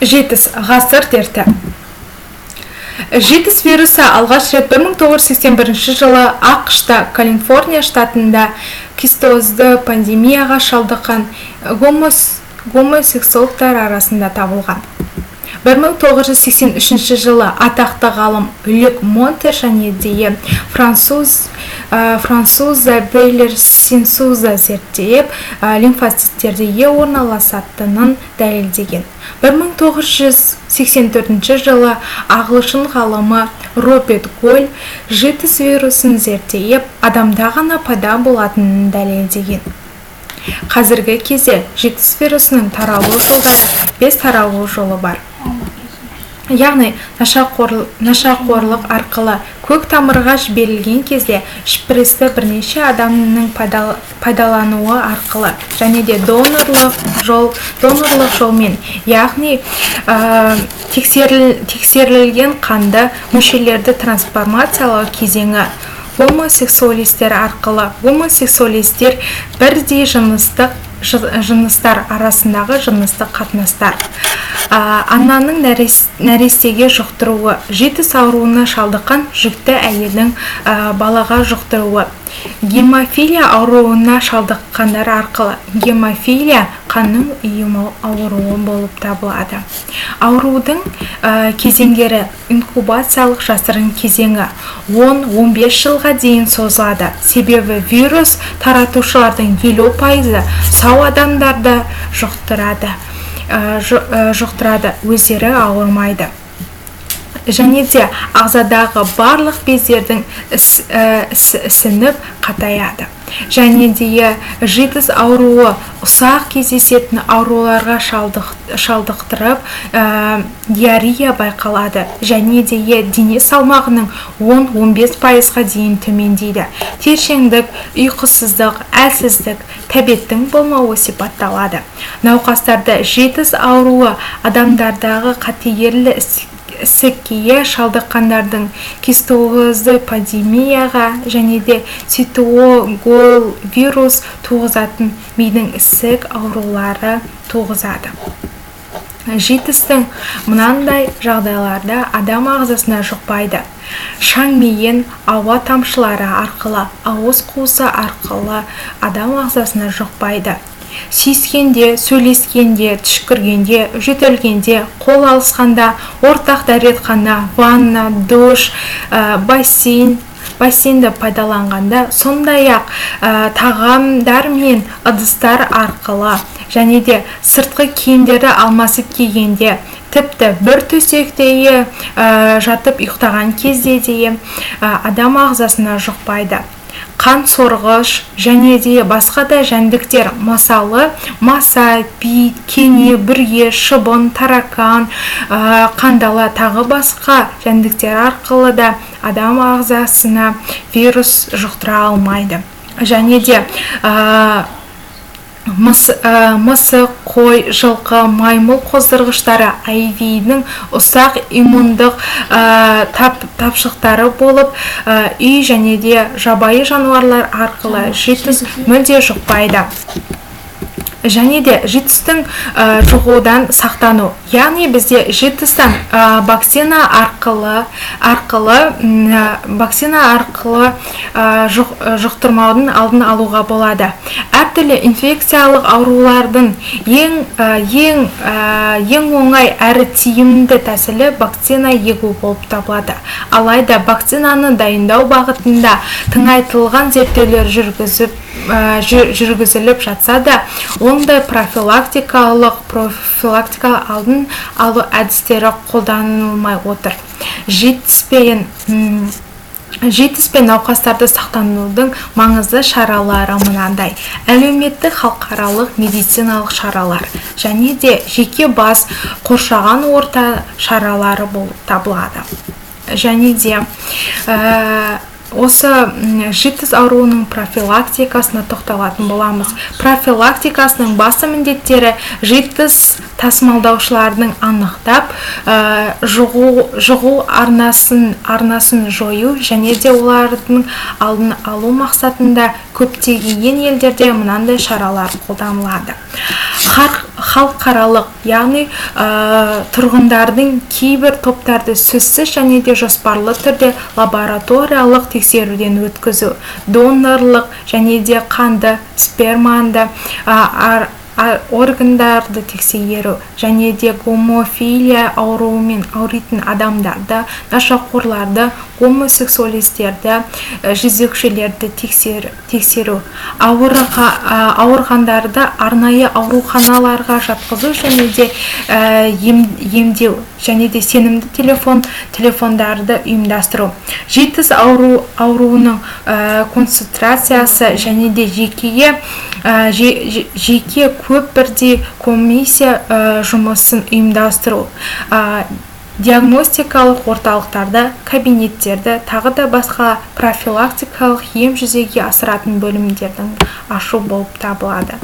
жетіс ғасыр дерті. Жетіс вирусы алғаш рет 1981 жылы ақш-та Калифорния штатында кистозды пандемияға шалдыққан гомосексуалдар арасында табылған. 1983 жылы атақты ғалым Люк Монте және де француза Бейлер Синсуза зерттеп, лимфоциттерде орналасатынын дәлелдеген. 1984 жылы ағылшын ғалымы Роберт Голь жетіс вирусын зерттеп, адамда ғана пайда болатынын дәлелдеген. Қазіргі кезде жетіс вирусының таралу жолдары 5 таралу жолы бар. Яғни нашақорлық арқылы көк тамырға жіберілген кезде шприцті бірнеше адамның пайдалануы арқылы және де донорлық жолмен, яғни тексерілген қанды мүшелерді трансформациялау кезеңі гомосексуалистер арқылы. Гомосексуалистер бірдей жыныстар арасындағы жыныстық қатынастар. Ананың нәрестеге жұқтыруы, жетіс ауруына шалдыққан жүкті әйелдің балаға жұқтыруы. Гемофилия ауруына шалдыққандар арқылы. Гемофилия қанның ұйымы ауруы болып табылады. Аурудың кезеңдері инкубациялық жасырын кезеңі 10-15 жылға дейін созылады. Себебі вирус таратушылардың 50% сау адамдарды жұқтырады, өздері ауырмайды. Және де ағзадағы барлық бездердің ісініп қатаяды. Және де жетіс ауруы ұсақ кездесетін ауруларға шалдықтырып, диарея байқалады. Және де дене салмағының 10-15%-ға дейін төмендейді. Тершеңдік, ұйқысыздық, әлсіздік, тәбеттің болмауы сипатталады. Науқастарда жетіс ауруы адамдардағы қатерлі ісікке шалдыққандардың кистозды пандемияға және де цитогол вирус туғызатын мидың ісік аурулары туғызады. Жетістің мынандай жағдайларда адам ағзасына жұқпайды. Шаң-мейін, ауа тамшылары арқылы, ауыз қуысы арқылы адам ағзасына жұқпайды. Сүйіскенде, сөйлескенде, түшкіргенде, жөтелгенде, қол алысқанда, ортақ дәретхана, ванна, душ, бассейнді пайдаланғанда, сондай-ақ тағамдар мен ыдыстар арқылы және де сыртқы киімдерді алмасып кигенде, тіпті бір төсекте жатып ұйықтаған кезде де адам ағзасына жұқпайды. Қан сорғыш және де басқа да жәндіктер, мысалы маса, бит, кене, бүрге, шыбын, таракан, қандала тағы басқа жәндіктер арқылы да адам ағзасына вирус жұқтыра алмайды. Және де мысық, қой, жылқы, маймыл қоздырғыштары IV'нің ұсақ иммундық тапшықтары болып, үй және де жабайы жануарлар арқылы жетіс мүлде жұқпайды. Және де жетістің жұғудан сақтану. Яғни бізде жетістің вакцина арқылы жұқтырмаудың алдын алуға болады. Әртүрлі инфекциялық аурулардың ең оңай әрі тиімді тәсілі вакцина егу болып табылады. Алайда вакцинаны дайындау бағытында тыңайтылған зерттеулер жүргізіліп жатса да, ондай профилактикалық алдын алу әдістері қолданылмай отыр. Жетіспен науқастарды сақтанудың маңызды шаралары мынандай: әлеуметтік халықаралық медициналық шаралар және де жеке бас қоршаған орта шаралары болып табылады. Және де осы жетіс ауруының профилактикасына тоқталатын боламыз. Профилактикасының басты міндеттері жетіс тасымалдаушылардың анықтап, жұғу арнасын жою және де олардың алдын алу мақсатында көптеген елдерде мынандай шаралар қолданылады. халықаралық, яғни тұрғындардың кейбір топтарды сөзсіз және де жоспарлы түрде лабораториялық тексеруден өткізу, донорлық және де қанды, сперманды, органдарды тексеру және де гомофилия ауруымен ауыратын адамдарды, нашақорларды, гомосексуалистерді, жезөкшелерді тексеру, ауырғандарды арнайы ауруханаларға жатқызу және де емдеу және де сенімді телефондарды ұйымдастыру. Жетіс ауруының концентрациясы және де жеке көп бірдей комиссия жұмысын ұйымдастыру, диагностикалық орталықтарда, кабинеттерді, тағы да басқа профилактикалық ем жүзеге асыратын бөлімдердің ашу болып табылады.